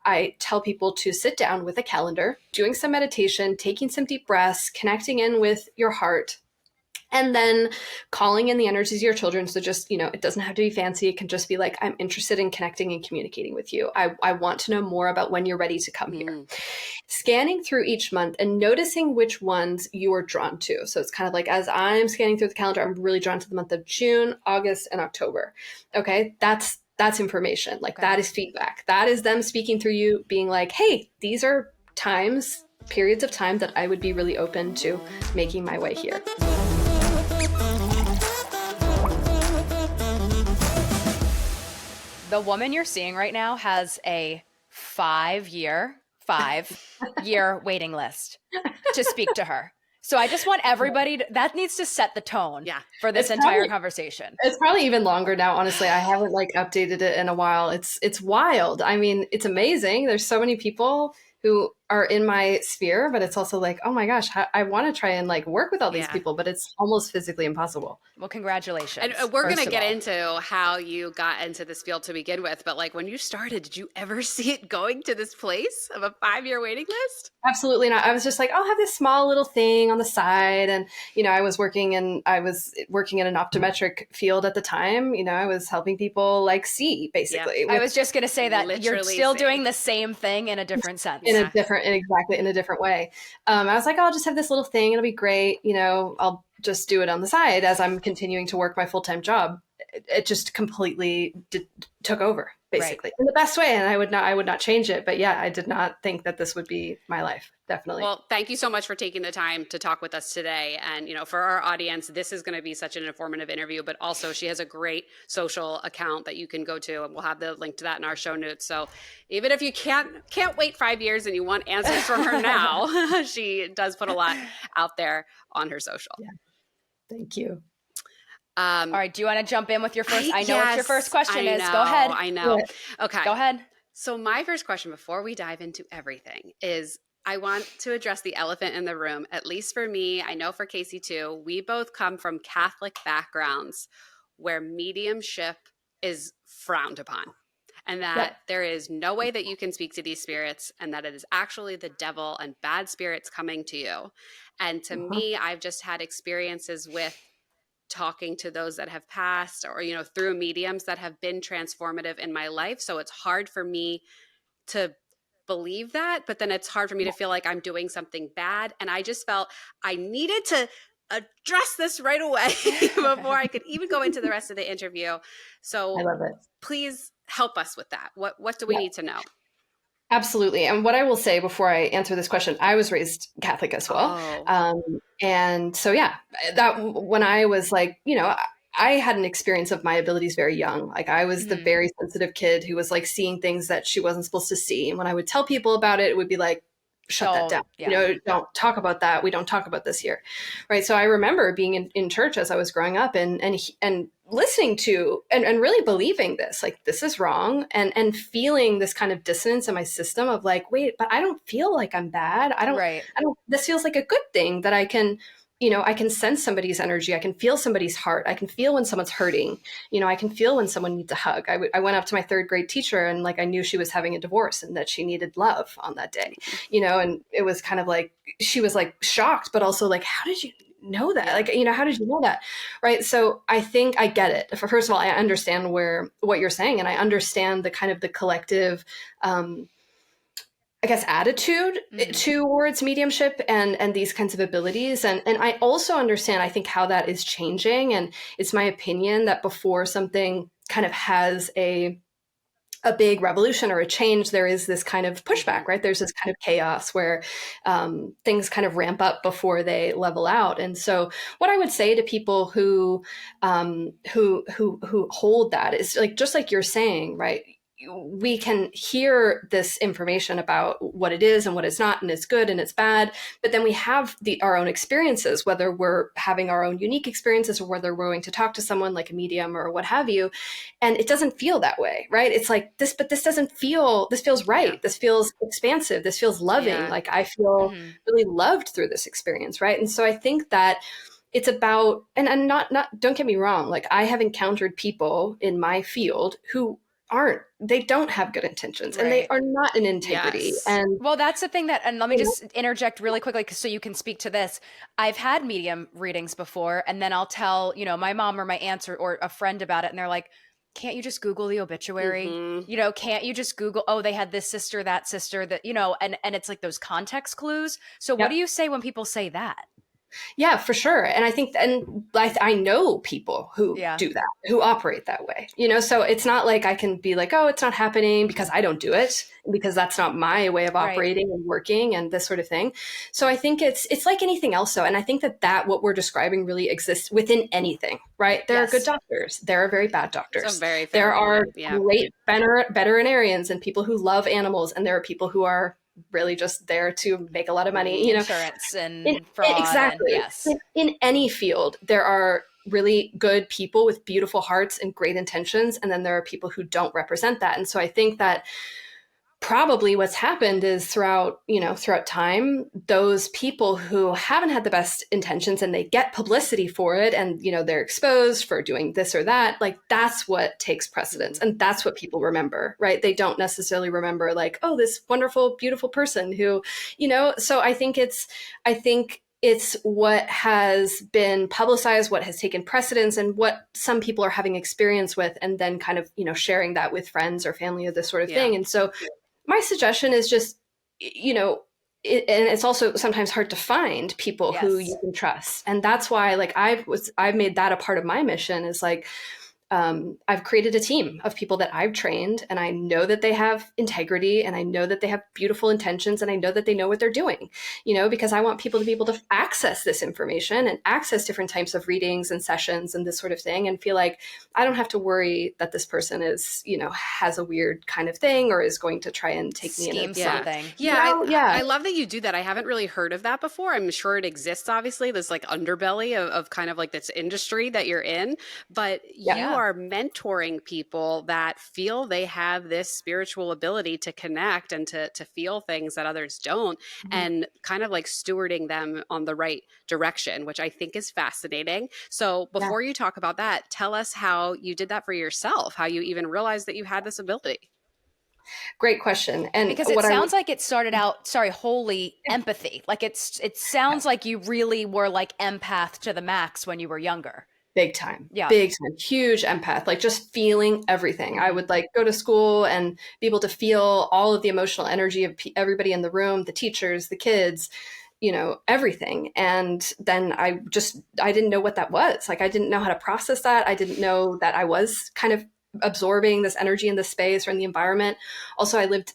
I tell people to sit down with a calendar, doing some meditation, taking some deep breaths, connecting in with your heart, and then calling in the energies of your children. So just, it doesn't have to be fancy. It can just be like, I'm interested in connecting and communicating with you. I want to know more about when you're ready to come here. Scanning through each month and noticing which ones you are drawn to. So it's kind of like, as I'm scanning through the calendar, I'm really drawn to the month of June, August, and October. Okay. That's information. Like that is feedback. That is them speaking through you, being like, hey, these are periods of time that I would be really open to making my way here. The woman you're seeing right now has a 5-year waiting list to speak to her. So I just want everybody that needs to set the tone for this entire conversation. It's probably even longer now, honestly. I haven't updated it in a while. It's wild. I mean, it's amazing. There's so many people who are in my sphere, but it's also like, oh my gosh, I want to try and work with all these people, but it's almost physically impossible. Well, congratulations. And we're going to get into how you got into this field to begin with, but when you started, did you ever see it going to this place of a 5-year waiting list? Absolutely not. I was just like, I'll have this small little thing on the side. And, I was working in an optometric field at the time. I was helping people see, basically. I was just going to say that you're still doing the same thing in a different sense. In a different way. I was like, I'll just have this little thing. It'll be great. I'll just do it on the side as I'm continuing to work my full-time job. It just completely took over, basically, in the best way. And I would not change it. But I did not think that this would be my life. Definitely. Well, thank you so much for taking the time to talk with us today. And, for our audience, this is going to be such an informative interview, but also she has a great social account that you can go to, and we'll have the link to that in our show notes. So even if you can't wait 5 years and you want answers from her now, she does put a lot out there on her social. Yeah. Thank you. All right. Do you want to jump in with your first? I know what your first question is. Go ahead. I know. Okay. Go ahead. So my first question before we dive into everything is, I want to address the elephant in the room. At least for me, I know for Casey too, we both come from Catholic backgrounds where mediumship is frowned upon, and that there is no way that you can speak to these spirits, and that it is actually the devil and bad spirits coming to you. And to me, I've just had experiences with talking to those that have passed, or, through mediums that have been transformative in my life. So it's hard for me to believe that, but then it's hard for me to feel like I'm doing something bad. And I just felt I needed to address this right away before I could even go into the rest of the interview. So I love it. Please help us with that. What do we need to know? Absolutely. And what I will say before I answer this question, I was raised Catholic as well. And so, that when I was I had an experience of my abilities very young. I was the very sensitive kid who was seeing things that she wasn't supposed to see. And when I would tell people about it, it would be like, shut that down. Yeah. Don't talk about that. We don't talk about this here. Right. So I remember being in church as I was growing up and listening to and really believing this, this is wrong, and feeling this kind of dissonance in my system of wait, but I don't feel like I'm bad. I don't, this feels like a good thing that I can, I can sense somebody's energy. I can feel somebody's heart. I can feel when someone's hurting. I can feel when someone needs a hug. I went up to my 3rd grade teacher and I knew she was having a divorce and that she needed love on that day, and it was kind of she was shocked, but also how did you know that? How did you know that? Right. So I think I get it. First of all, I understand what you're saying, and I understand the kind of the collective, attitude towards mediumship and these kinds of abilities. And I also understand, I think, how that is changing. And it's my opinion that before something kind of has a big revolution or a change, there is this kind of pushback, right? There's this kind of chaos where things kind of ramp up before they level out. And so what I would say to people who hold that is just like you're saying, right? We can hear this information about what it is and what it's not, and it's good and it's bad, but then we have our own experiences, whether we're having our own unique experiences or whether we're going to talk to someone like a medium or what have you, and it doesn't feel that way, right? It's this, but this doesn't feel, this feels right. This feels expansive. This feels loving. I feel really loved through this experience, right? And so I think that it's about, and not, don't get me wrong, I have encountered people in my field who they don't have good intentions, and they Right. are not in integrity. Yes. And Well, that's the thing and let me you know, just interject really quickly so you can speak to this. I've had medium readings before, and then I'll tell, my mom or my aunts or a friend about it, and they're like, can't you just Google the obituary? Can't you just Google, oh, they had this sister, that sister, that, and it's like those context clues. So what do yep. you say when people say that? Yeah, for sure. And I think, and I know people who Yeah. do that, who operate that way, so it's not like I can be like, oh, it's not happening because I don't do it, because that's not my way of Right. operating and working and this sort of thing. So I think it's like anything else. So, and I think that what we're describing really exists within anything, right? There are good doctors. There are very bad doctors. It's a very fair there are yeah. great veterinarians and people who love animals. And there are people who are really just there to make a lot of money, insurance and fraud. Exactly. And yes. In any field, there are really good people with beautiful hearts and great intentions. And then there are people who don't represent that. And so I think that probably what's happened is throughout time, those people who haven't had the best intentions and they get publicity for it, and they're exposed for doing this or that, like that's what takes precedence. And that's what people remember, right? They don't necessarily remember like, oh, this wonderful, beautiful person who, so I think it's what has been publicized, what has taken precedence, and what some people are having experience with, and then kind of, sharing that with friends or family or this sort of thing. And so my suggestion is just, and it's also sometimes hard to find people who you can trust. And that's why, like, I've made that a part of my mission, is like, I've created a team of people that I've trained, and I know that they have integrity, and I know that they have beautiful intentions, and I know that they know what they're doing, because I want people to be able to access this information and access different types of readings and sessions and this sort of thing, and feel like I don't have to worry that this person is, has a weird kind of thing or is going to try and take me into something. I love that you do that. I haven't really heard of that before. I'm sure it exists, obviously, this like underbelly of kind of like this industry that you're in, but you are mentoring people that feel they have this spiritual ability to connect and to feel things that others don't, and kind of like stewarding them on the right direction, which I think is fascinating. So before you talk about that, tell us how you did that for yourself, how you even realized that you had this ability. Great question. And because it sounds like it started out, wholly empathy. Like it sounds like you really were like empath to the max when you were younger. Big time. Yeah. Big time. Huge empath, like just feeling everything. I would like go to school and be able to feel all of the emotional energy of everybody in the room, the teachers, the kids, everything. And then I didn't know what that was. Like, I didn't know how to process that. I didn't know that I was kind of absorbing this energy in the space or in the environment. Also, I lived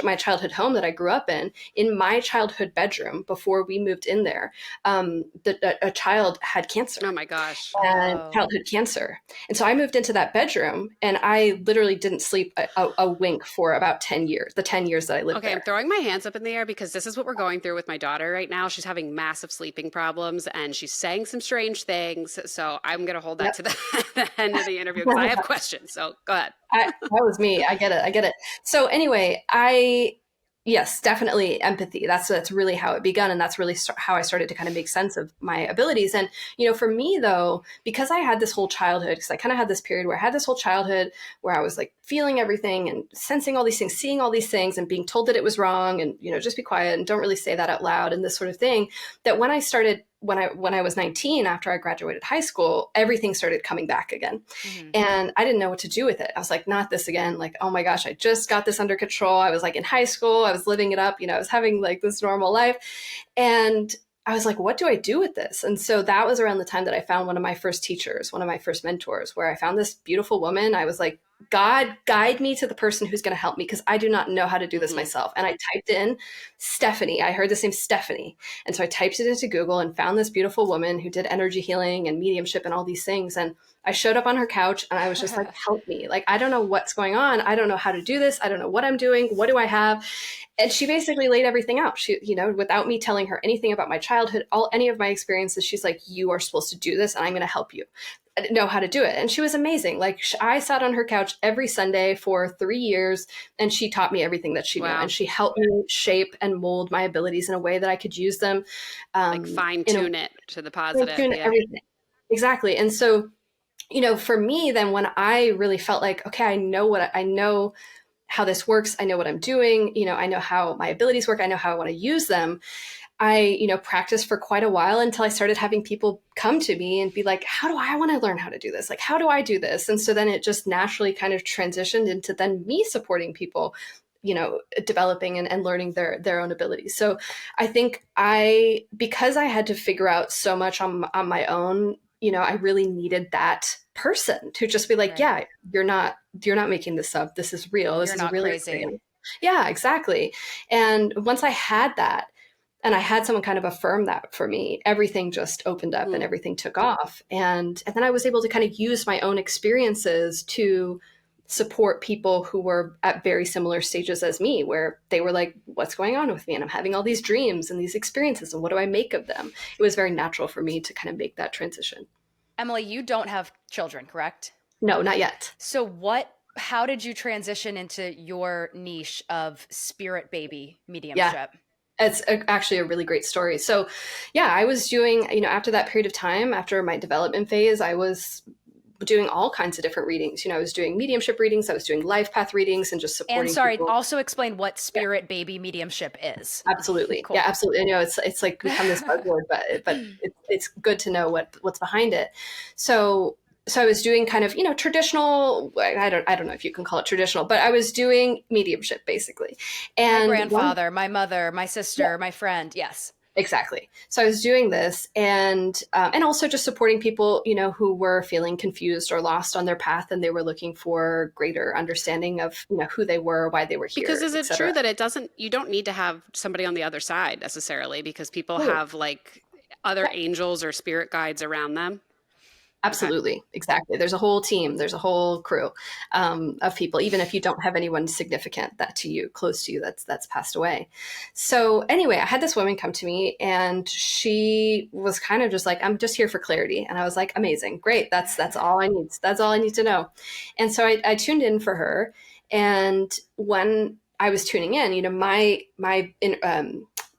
my childhood home that I grew up in my childhood bedroom before we moved in there. A child had cancer. Oh my gosh. And childhood cancer. And so I moved into that bedroom, and I literally didn't sleep a wink for about 10 years, the 10 years that I lived there. I'm throwing my hands up in the air because this is what we're going through with my daughter right now. She's having massive sleeping problems, and she's saying some strange things. So I'm going to hold that to the end of the interview because I have questions. So go ahead. That was me. I get it. So anyway, yes, definitely empathy. That's really how it begun. And that's really how I started to kind of make sense of my abilities. And, for me though, because I had this whole childhood, because I kind of had this period where I had this whole childhood where I was like feeling everything and sensing all these things, seeing all these things and being told that it was wrong and, just be quiet and don't really say that out loud and this sort of thing, that when I was 19, after I graduated high school, everything started coming back again. And I didn't know what to do with it. I was like, not this again. Like, oh my gosh, I just got this under control. I was like in high school, I was living it up, I was having like this normal life. And I was like, what do I do with this? And so that was around the time that I found one of my first teachers, one of my first mentors, where I found this beautiful woman. I was like, God, guide me to the person who's going to help me, because I do not know how to do this myself. And I typed in Stephanie. I heard this name Stephanie. And so I typed it into Google and found this beautiful woman who did energy healing and mediumship and all these things. And I showed up on her couch and I was just like, help me. Like, I don't know what's going on. I don't know how to do this. I don't know what I'm doing. What do I have? And she basically laid everything out. She, without me telling her anything about my childhood, any of my experiences, she's like, you are supposed to do this and I'm going to help you. I didn't know how to do it. And she was amazing. Like, I sat on her couch every Sunday for 3 years and she taught me everything that she knew. And she helped me shape and mold my abilities in a way that I could use them. Like fine tune it to the positive. Everything. Exactly. And so, for me, then when I really felt like, okay, I know how this works. I know what I'm doing. I know how my abilities work. I know how I want to use them. I, practiced for quite a while until I started having people come to me and be like, how do I want to learn how to do this? Like, how do I do this? And so then it just naturally kind of transitioned into then me supporting people, developing and learning their own abilities. So I think because I had to figure out so much on my own, I really needed that person to just be like, Right. yeah, you're not making this up. This is real. This You're is not really crazy. real. Yeah, exactly. And once I had that, and I had someone kind of affirm that for me, everything just opened up and everything took off. And then I was able to kind of use my own experiences to support people who were at very similar stages as me, where they were like, what's going on with me? And I'm having all these dreams and these experiences, and what do I make of them? It was very natural for me to kind of make that transition. Emily, you don't have children, correct? No, not yet. So how did you transition into your niche of spirit baby mediumship? Yeah. It's actually a really great story. So yeah, I was doing, after that period of time, after my development phase, I was doing all kinds of different readings. I was doing mediumship readings, I was doing life path readings, and just supporting And sorry, people. also explain what spirit baby mediumship is. Absolutely. Cool. Yeah, absolutely. It's like become this buzzword, but it's good to know what's behind it. So I was doing kind of, traditional, I don't know if you can call it traditional, but I was doing mediumship basically. And my grandfather, my mother, my sister, my friend. Yes. Exactly. So I was doing this and also just supporting people, who were feeling confused or lost on their path, and they were looking for greater understanding of, who they were, why they were here. Because is it true that you don't need to have somebody on the other side necessarily, because people have like other angels or spirit guides around them? Absolutely. Okay. Exactly. There's a whole team, there's a whole crew of people, even if you don't have anyone significant close to you, that's passed away. So anyway, I had this woman come to me, and she was kind of just like, I'm just here for clarity. And I was like, amazing, great. That's all I need. That's all I need to know. And so I tuned in for her. And when I was tuning in, my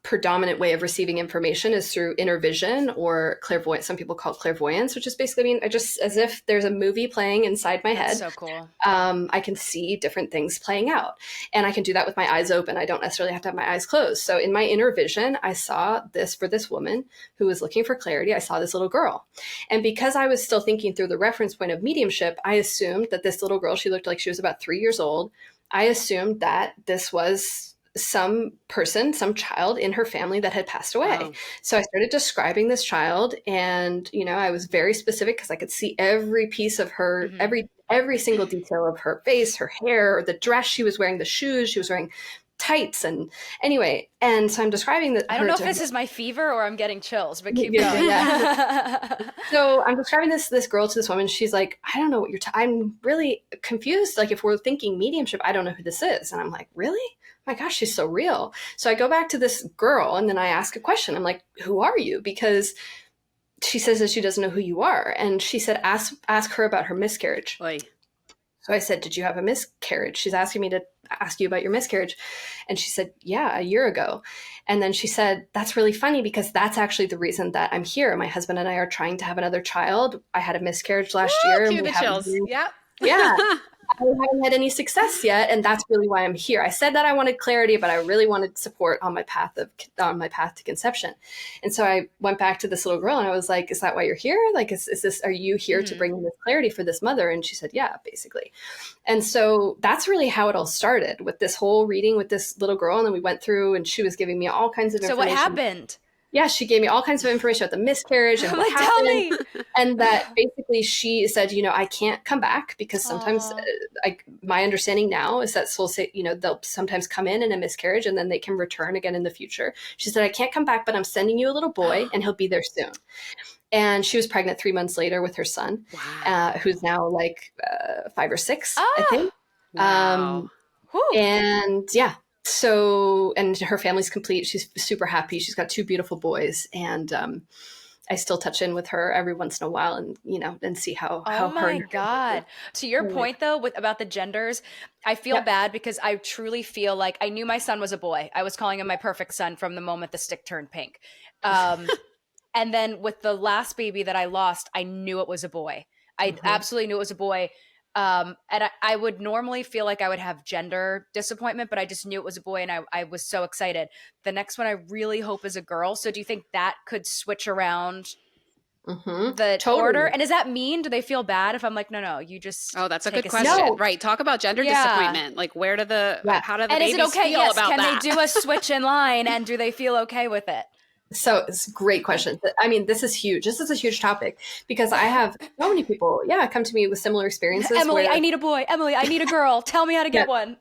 predominant way of receiving information is through inner vision, or clairvoyance. Some people call it clairvoyance, which is basically, I just, as if there's a movie playing inside my head. So cool. I can see different things playing out, and I can do that with my eyes open. I don't necessarily have to have my eyes closed. So in my inner vision, I saw this for this woman who was looking for clarity. I saw this little girl. And because I was still thinking through the reference point of mediumship, I assumed that this little girl, she looked like she was about 3 years old. I assumed that this was some child in her family that had passed away. Wow. So I started describing this child, and, I was very specific because I could see every piece of her, every single detail of her face, her hair, the dress she was wearing, the shoes she was wearing, tights, and anyway. And so I'm describing that. I don't know if this is my fever or I'm getting chills, but keep going. Yeah. So I'm describing this girl to this woman. She's like, I don't know what I'm really confused. Like, if we're thinking mediumship, I don't know who this is. And I'm like, really? My gosh, she's so real. So I go back to this girl, and then I ask a question. I'm like, who are you? Because she says that she doesn't know who you are. And she said, ask her about her miscarriage. Oy. So I said, did you have a miscarriage? She's asking me to ask you about your miscarriage. And she said, yeah, a year ago. And then she said, that's really funny, because that's actually the reason that I'm here. My husband and I are trying to have another child. I had a miscarriage last year. Cue the chills. Yep. Yeah. I haven't had any success yet, and that's really why I'm here. I said that I wanted clarity, but I really wanted support on my path to conception. And so I went back to this little girl, and I was like, "Is that why you're here? Like, are you here to bring this clarity for this mother?" And she said, "Yeah, basically." And so that's really how it all started, with this whole reading with this little girl, and then we went through, and she was giving me all kinds of information. So what happened? Yeah, she gave me all kinds of information about the miscarriage and what happened. And that basically she said, I can't come back, because sometimes my understanding now is that souls say, they'll sometimes come in a miscarriage and then they can return again in the future. She said, I can't come back, but I'm sending you a little boy and he'll be there soon. And she was pregnant 3 months later with her son, who's now like 5 or 6, I think. Wow. And yeah. So, and her family's complete. She's super happy. She's got 2 beautiful boys, and I still touch in with her every once in a while, and and see how. Oh my God! To your point though, about the genders, I feel bad, because I truly feel like I knew my son was a boy. I was calling him my perfect son from the moment the stick turned pink, and then with the last baby that I lost, I knew it was a boy. I absolutely knew it was a boy. And I would normally feel like I would have gender disappointment, but I just knew it was a boy, and I was so excited. The next one I really hope is a girl. So do you think that could switch around the order? And does that mean, do they feel bad if I'm like, no, you just that's a take good question. No. Right. Talk about gender disappointment. Like, where do how do the and babies is it okay? feel Yes. about Can that? they do a switch in line, and do they feel okay with it? So it's a great question. I mean, this is huge. This is a huge topic because I have so many people, come to me with similar experiences. Emily, I need a boy. Emily, I need a girl. Tell me how to get one.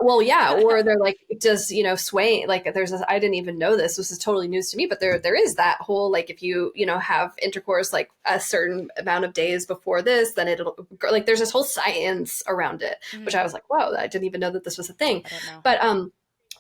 Well, yeah, or they're like, does sway, like there's this, I didn't even know this is totally news to me, but there is that whole, like, if you have intercourse like a certain amount of days before this, then it'll, like, there's this whole science around it, which I was like, whoa, I didn't even know that this was a thing. But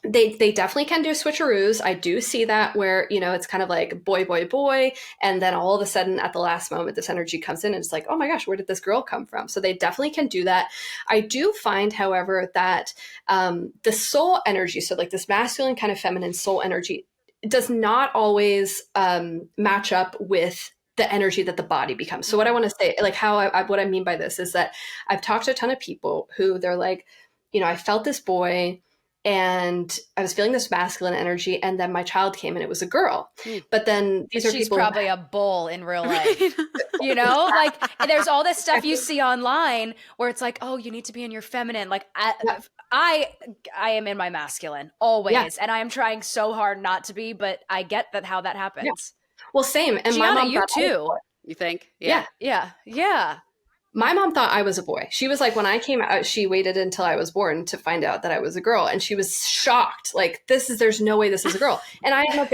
they definitely can do switcheroos. I do see that where, it's kind of like boy, boy, boy. And then all of a sudden at the last moment, this energy comes in and it's like, oh my gosh, where did this girl come from? So they definitely can do that. I do find, however, that the soul energy, so like this masculine kind of feminine soul energy, does not always match up with the energy that the body becomes. So what I want to say, like what I mean by this is that I've talked to a ton of people who they're like, I felt this boy, and I was feeling this masculine energy, and then my child came and it was a girl. But then she's probably a bull in real life. Like there's all this stuff you see online where it's like, oh, you need to be in your feminine. Like I am in my masculine always, and I am trying so hard not to be, but I get how that happens. Yeah. Well, same. And Gianna, my mom, you too. You think? Yeah. My mom thought I was a boy. She was like, when I came out, she waited until I was born to find out that I was a girl. And she was shocked. Like, there's no way this is a girl. And I am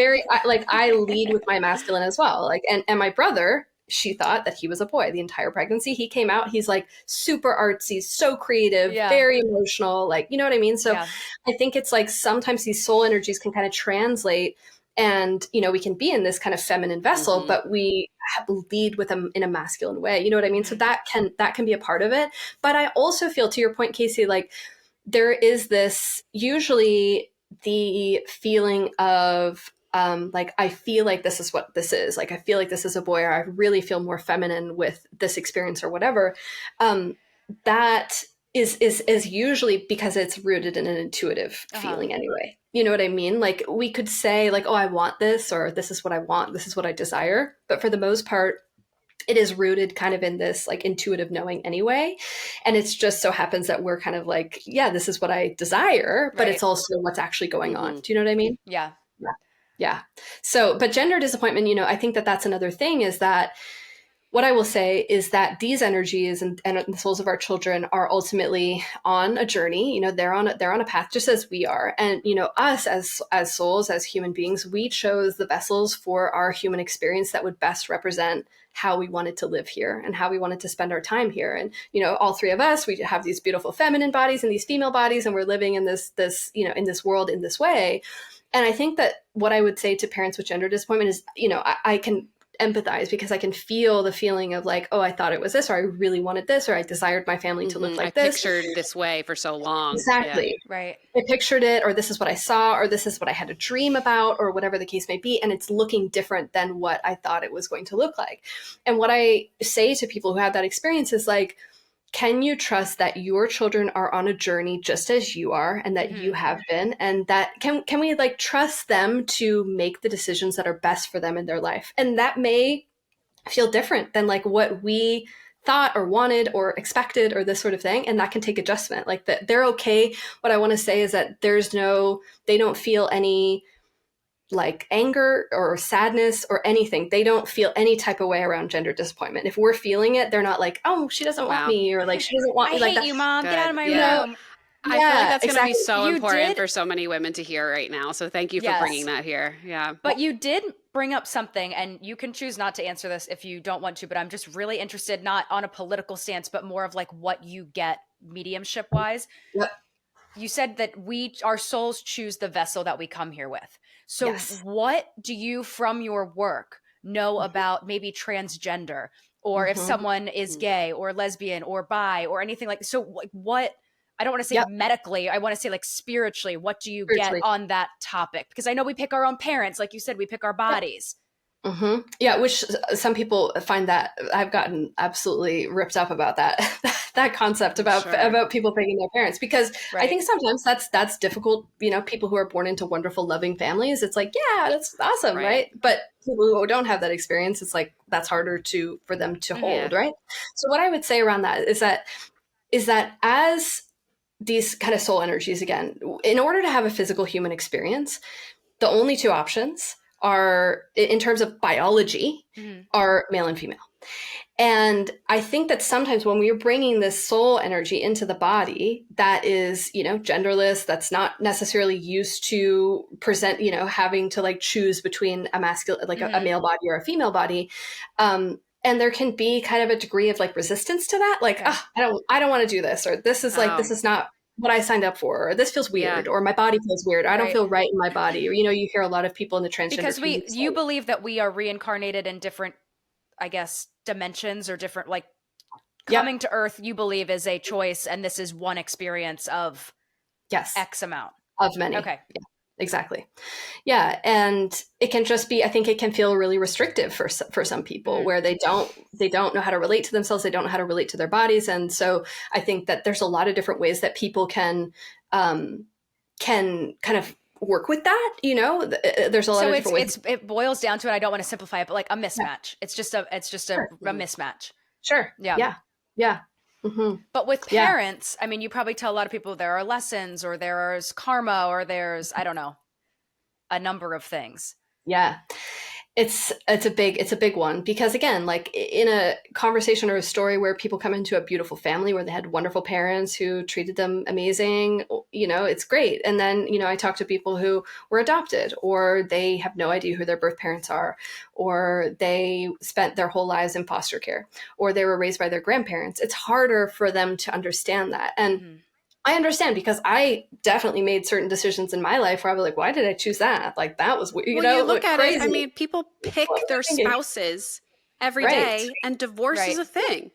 I lead with my masculine as well. Like, and my brother, she thought that he was a boy the entire pregnancy. He came out, he's like super artsy, so creative, very emotional. Like, you know what I mean? So I think it's like sometimes these soul energies can kind of translate, and, we can be in this kind of feminine vessel, but we lead with them in a masculine way. You know what I mean? So that can be a part of it. But I also feel, to your point, Casey, like there is this, usually the feeling of, like, I feel like this is what this is. Like, I feel like this is a boy, or I really feel more feminine with this experience or whatever. That is usually because it's rooted in an intuitive feeling anyway. You know what I mean? Like, we could say like, oh, I want this, or this is what I want, this is what I desire. But for the most part, it is rooted kind of in this like intuitive knowing anyway. And it's just so happens that we're kind of like, yeah, this is what I desire, but it's also what's actually going on. Do you know what I mean? Yeah. So, but gender disappointment, I think that that's another thing, is that what I will say is that these energies and the souls of our children are ultimately on a journey. They're on a path just as we are. And, us as souls, as human beings, we chose the vessels for our human experience that would best represent how we wanted to live here and how we wanted to spend our time here. And, all three of us, we have these beautiful feminine bodies and these female bodies, and we're living in this, in this world in this way. And I think that what I would say to parents with gender disappointment is, I can empathize, because I can feel the feeling of like, oh, I thought it was this, or I really wanted this, or I desired my family to look like this. I pictured this way for so long. Exactly. Yeah. Right. I pictured it, or this is what I saw, or this is what I had a dream about, or whatever the case may be. And it's looking different than what I thought it was going to look like. And what I say to people who have that experience is like, can you trust that your children are on a journey just as you are, and that you have been, and that can we like trust them to make the decisions that are best for them in their life? And that may feel different than like what we thought or wanted or expected, or this sort of thing. And that can take adjustment. Like that they're okay. What I want to say is that they don't feel any like anger or sadness or anything. They don't feel any type of way around gender disappointment. If we're feeling it, they're not like, oh, she doesn't want me, or like she doesn't want me. I like hate you, Mom. Get out of my room. I feel like that's going to be so important for so many women to hear right now. So thank you for bringing that here. Yeah. But you did bring up something, and you can choose not to answer this if you don't want to, but I'm just really interested, not on a political stance, but more of like what you get mediumship wise. Yep. You said that our souls choose the vessel that we come here with. So what do you, from your work, know about maybe transgender, or if someone is gay or lesbian or bi or anything like this? So like what, I don't want to say medically, I want to say like spiritually, what do you get on that topic? Because I know we pick our own parents. Like you said, we pick our bodies. Yeah, which some people find that I've gotten absolutely ripped up about that that concept about people picking their parents, because I think sometimes that's difficult. You know, people who are born into wonderful, loving families, it's like, yeah, that's awesome, right? But people who don't have that experience, it's like that's harder for them to hold, right? So what I would say around that is that as these kind of soul energies, again, in order to have a physical human experience, the only two options are, in terms of biology, are male and female. And I think that sometimes when we're bringing this soul energy into the body that is, you know, genderless, that's not necessarily used to present, you know, having to like choose between a masculine, like a male body or a female body. And there can be kind of a degree of like resistance to that. Like, I don't want to do this, or this is like, this is not what I signed up for, or this feels weird, or my body feels weird. I don't feel right in my body. Or, you know, you hear a lot of people in the transgender because you believe that we are reincarnated in different, I guess, dimensions, or different, like coming to Earth, you believe is a choice, and this is one experience of X amount of many. Okay. Yeah, exactly. Yeah. And it can just be, I think it can feel really restrictive for some people, where they don't know how to relate to themselves. They don't know how to relate to their bodies. And so I think that there's a lot of different ways that people can kind of work with that. You know, there's a lot of different ways. It boils down to it. I don't want to simplify it, but like a mismatch. It's just a mismatch. Sure. Yeah. But with parents, I mean, you probably tell a lot of people there are lessons, or there's karma, or there's, I don't know, a number of things. Yeah. It's a big one, because again, like in a conversation or a story where people come into a beautiful family where they had wonderful parents who treated them amazing, you know, it's great. And then, you know, I talk to people who were adopted, or they have no idea who their birth parents are, or they spent their whole lives in foster care, or they were raised by their grandparents. It's harder for them to understand that. And I understand, because I definitely made certain decisions in my life where I was like, why did I choose that? Like, that was weird. You know, you look at crazy. It. I mean, people pick their spouses every day, and divorce is a thing.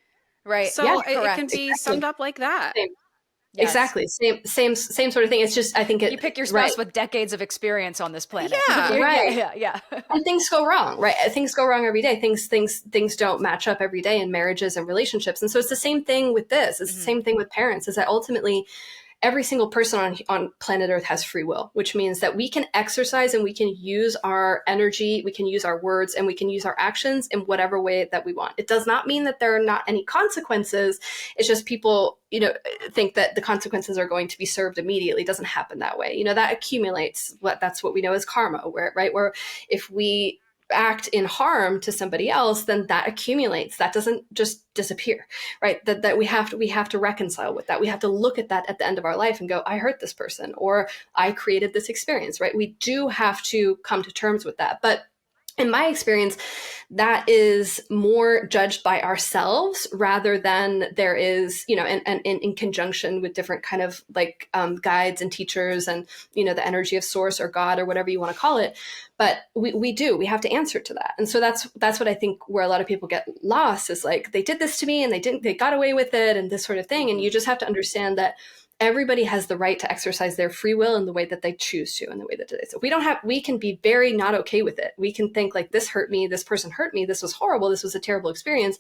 Right. So it can be summed up like that. Yes. Exactly. Same sort of thing. It's just, I think you pick your spouse with decades of experience on this planet. Yeah. Yeah. And things go wrong, right? Things go wrong every day. Things don't match up every day in marriages and relationships. And so it's the same thing with this. It's the same thing with parents, is that ultimately every single person on planet Earth has free will, which means that we can exercise and we can use our energy, we can use our words, and we can use our actions in whatever way that we want. It does not mean that there are not any consequences. It's just people, you know, think that the consequences are going to be served immediately. It doesn't happen that way. You know, that accumulates. That's what we know as karma, where if we act in harm to somebody else, then that accumulates. That doesn't just disappear, right? That we have to reconcile with that. We have to look at that at the end of our life and go, I hurt this person, or I created this experience, right? We do have to come to terms with that. But in my experience, that is more judged by ourselves rather than there is, you know, and in conjunction with different kind of like guides and teachers and, you know, the energy of source or God or whatever you want to call it. But we have to answer to that. And so that's what I think where a lot of people get lost is like, they did this to me and they got away with it and this sort of thing. And you just have to understand that everybody has the right to exercise their free will in the way that they choose to, in the way that it is. So we can be very not okay with it. We can think like, this hurt me, this person hurt me, this was horrible, this was a terrible experience.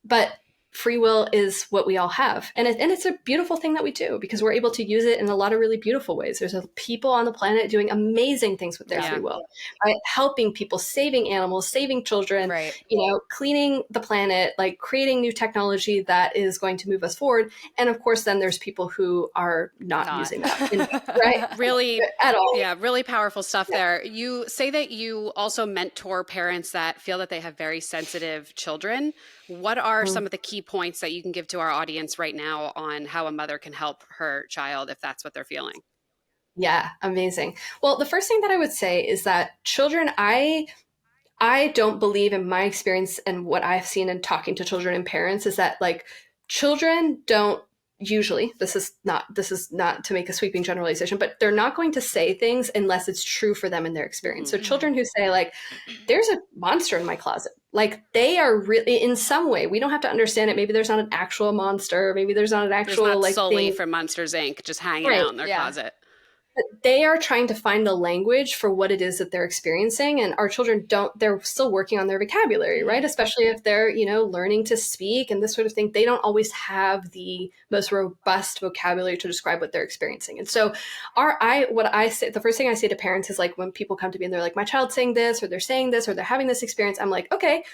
But free will is what we all have. And it's a beautiful thing that we do, because we're able to use it in a lot of really beautiful ways. There's people on the planet doing amazing things with their free will, right? Helping people, saving animals, saving children, you know, cleaning the planet, like creating new technology that is going to move us forward. And of course, then there's people who are not using that, right? Really, at all. Yeah, really powerful stuff there. You say that you also mentor parents that feel that they have very sensitive children. What are some of the key points that you can give to our audience right now on how a mother can help her child if that's what they're feeling? Yeah, amazing. Well, the first thing that I would say is that children, I don't believe, in my experience and what I've seen in talking to children and parents, is that like children don't usually, this is not to make a sweeping generalization, but they're not going to say things unless it's true for them in their experience. So children who say like, there's a monster in my closet, like they are really, in some way, we don't have to understand it. Maybe there's not an actual monster. Maybe there's not an actual, there's not like Sully thing from Monsters Inc. just hanging out in their closet. they are trying to find the language for what it is that they're experiencing. And our children they're still working on their vocabulary, right? Especially if they're, learning to speak and this sort of thing. They don't always have the most robust vocabulary to describe what they're experiencing. And so the first thing I say to parents is like, when people come to me and they're like, my child's saying this, or they're saying this, or they're having this experience, I'm like, okay,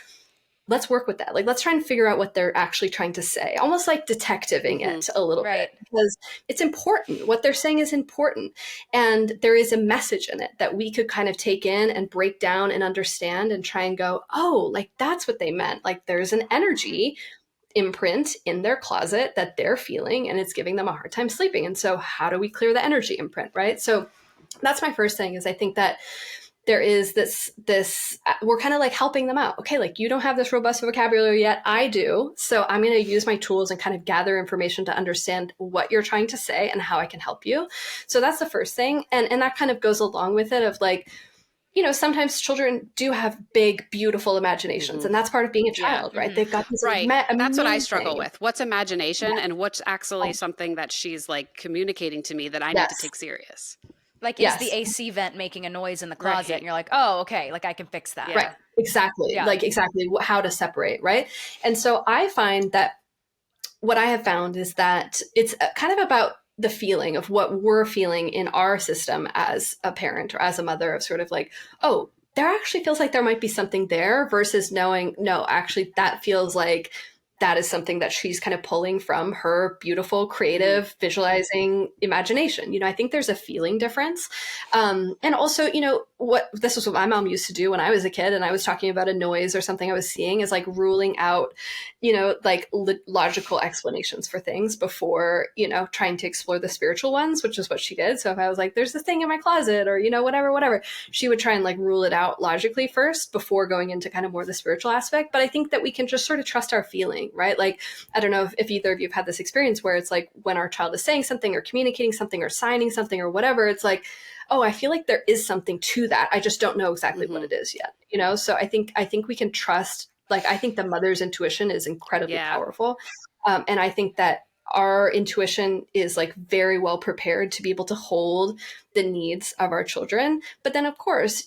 let's work with that. Like, let's try and figure out what they're actually trying to say, almost like detectiving it a little bit, because it's important. What they're saying is important. And there is a message in it that we could kind of take in and break down and understand and try and go, oh, like that's what they meant. Like there's an energy imprint in their closet that they're feeling, and it's giving them a hard time sleeping. And so how do we clear the energy imprint, right? So that's my first thing, is I think that there is this we're kind of like helping them out. Okay, like you don't have this robust vocabulary yet. I do. So I'm going to use my tools and kind of gather information to understand what you're trying to say and how I can help you. So that's the first thing. And that kind of goes along with it of like, sometimes children do have big, beautiful imaginations, and that's part of being a child, right? They've got this That's what I struggle with. What's imagination and what's actually something that she's like communicating to me that I need to take serious? Like, is the AC vent making a noise in the closet? And you're like, oh, okay, like I can fix that. Right. Exactly. Yeah. Like exactly how to separate. Right. And so I find that what I have found is that it's kind of about the feeling of what we're feeling in our system as a parent or as a mother, of sort of like, oh, there actually feels like there might be something there, versus knowing, no, actually that feels like that is something that she's kind of pulling from her beautiful, creative, visualizing imagination. I think there's a feeling difference. And also, this was what my mom used to do when I was a kid, and I was talking about a noise or something I was seeing, is like ruling out, like logical explanations for things before, trying to explore the spiritual ones, which is what she did. So if I was like, there's this thing in my closet, or, whatever, she would try and like rule it out logically first before going into kind of more the spiritual aspect. But I think that we can just sort of trust our feeling, right? Like, I don't know if either of you have had this experience where it's like when our child is saying something or communicating something or signing something or whatever, it's like, oh, I feel like there is something to that. I just don't know exactly what it is yet, So I think we can trust, like, I think the mother's intuition is incredibly powerful. And I think that our intuition is like very well prepared to be able to hold the needs of our children. But then of course,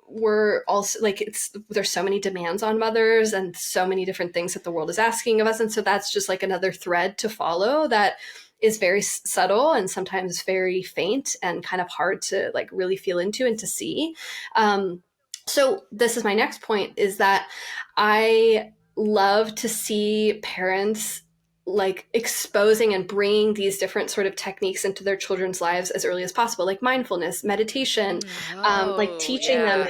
we're also like, there's so many demands on mothers and so many different things that the world is asking of us. And so that's just like another thread to follow that is very subtle and sometimes very faint and kind of hard to like really feel into and to see. So this is my next point, is that I love to see parents like exposing and bringing these different sort of techniques into their children's lives as early as possible, like mindfulness, meditation, like teaching them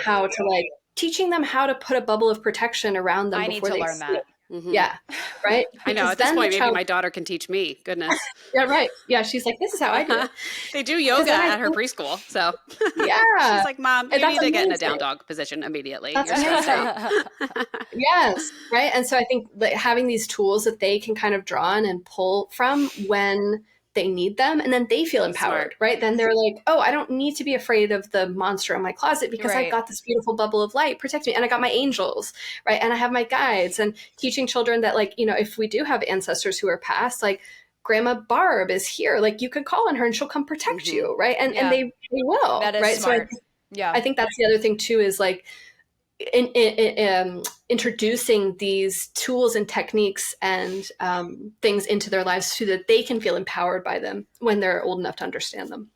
how to put a bubble of protection around them. I need to learn that. Yeah. Right. I know at this point, maybe my daughter can teach me. Goodness. Yeah. Right. Yeah. She's like, this is how I do it. They do yoga at her preschool. So yeah. She's like, Mom, you need to get in a down dog position immediately. That's amazing. Yes. Right. And so I think like having these tools that they can kind of draw on and pull from when they need them, and then they feel empowered, right? Then they're like, oh, I don't need to be afraid of the monster in my closet because I've got this beautiful bubble of light protecting me, and I got my angels, right? And I have my guides. And teaching children that, like, if we do have ancestors who are passed, like Grandma Barb is here, like you could call on her and she'll come protect you, right? And they will, that is right? Smart. So I think that's the other thing too, is like introducing these tools and techniques and things into their lives so that they can feel empowered by them when they're old enough to understand them.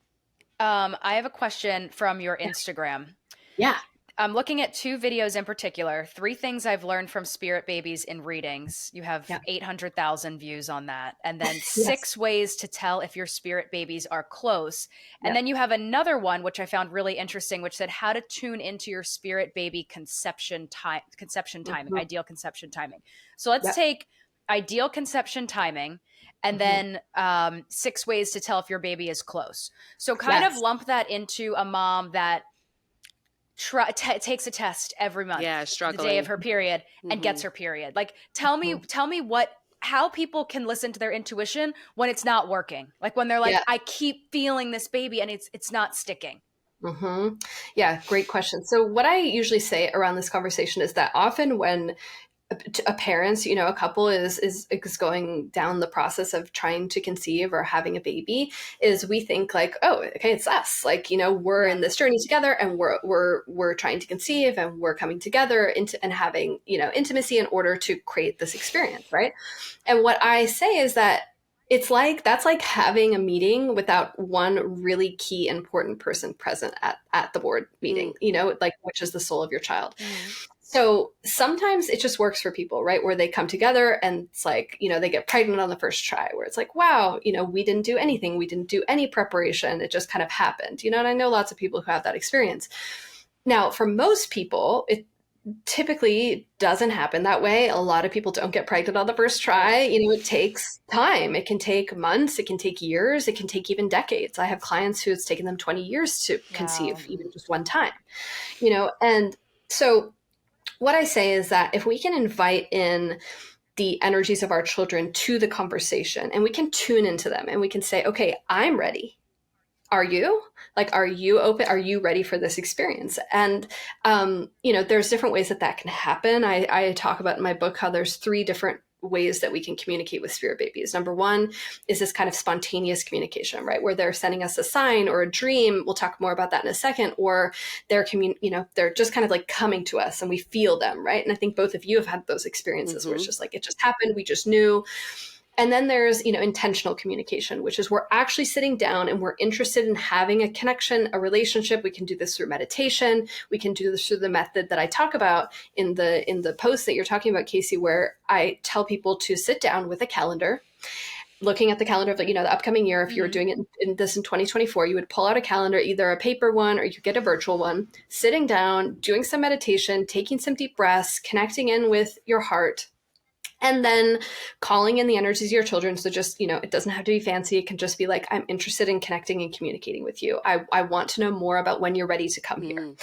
I have a question from your Instagram. Yeah. I'm looking at 2 videos in particular. 3 things I've learned from spirit babies in readings. You have 800,000 views on that. And then 6 ways to tell if your spirit babies are close. And then you have another one, which I found really interesting, which said how to tune into your spirit baby conception timing, ideal conception timing. So let's take ideal conception timing and then 6 ways to tell if your baby is close. So kind of lump that into a mom that takes a test every month, the day of her period, and gets her period. Like, tell me how people can listen to their intuition when it's not working. Like when they're like, I keep feeling this baby and it's not sticking. Yeah, great question. So what I usually say around this conversation is that often when a parents, you know, a couple is going down the process of trying to conceive or having a baby, is we think like, oh, okay, it's us. Like, you know, we're in this journey together, and we're trying to conceive, and we're coming together into and having, you know, intimacy in order to create this experience, right? And what I say is that it's like, that's like having a meeting without one really key important person present at the board meeting, you know, like, which is the soul of your child. So sometimes it just works for people, right? Where they come together and it's like, you know, they get pregnant on the first try, where it's like, wow, you know, we didn't do anything. We didn't do any preparation. It just kind of happened, you know, and I know lots of people who have that experience. Now, for most people, it typically doesn't happen that way. A lot of people don't get pregnant on the first try. You know, it takes time. It can take months. It can take years. It can take even decades. I have clients who it's taken them 20 years to conceive even just one time, you know, and so what I say is that if we can invite in the energies of our children to the conversation, and we can tune into them, and we can say, okay, I'm ready. Are you? Like, are you open? Are you ready for this experience? And, you know, there's different ways that can happen. I talk about in my book how there's 3 different ways that we can communicate with spirit babies. Number 1 is this kind of spontaneous communication, right? Where they're sending us a sign or a dream. We'll talk more about that in a second. Or they're, you know, they're just kind of like coming to us and we feel them, right? And I think both of you have had those experiences where it's just like, it just happened. We just knew. And then there's, you know, intentional communication, which is we're actually sitting down and we're interested in having a connection, a relationship. We can do this through meditation. We can do this through the method that I talk about in the post that you're talking about, Casey, where I tell people to sit down with a calendar, looking at the calendar of, you know, the upcoming year. If you were doing it in 2024, you would pull out a calendar, either a paper one or you get a virtual one, sitting down, doing some meditation, taking some deep breaths, connecting in with your heart, and then calling in the energies of your children. So just, you know, it doesn't have to be fancy. It can just be like, I'm interested in connecting and communicating with you. I want to know more about when you're ready to come here.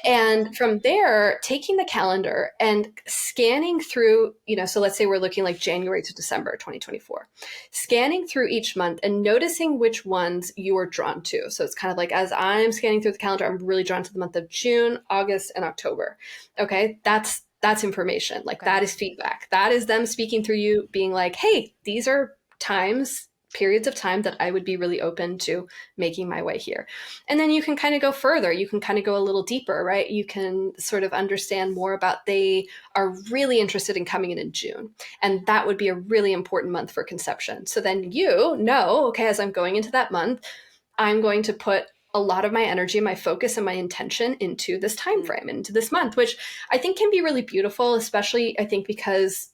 And from there, taking the calendar and scanning through, you know, so let's say we're looking like January to December 2024, scanning through each month and noticing which ones you are drawn to. So it's kind of like, as I'm scanning through the calendar, I'm really drawn to the month of June, August, and October. Okay, that's information. Like, that is feedback. That is them speaking through you, being like, hey, these are periods of time that I would be really open to making my way here. And then you can kind of go further. You can kind of go a little deeper, right? You can sort of understand more about, they are really interested in coming in June. And that would be a really important month for conception. So then you know, okay, as I'm going into that month, I'm going to put a lot of my energy, my focus, and my intention into this time frame, into this month, which I think can be really beautiful, especially I think because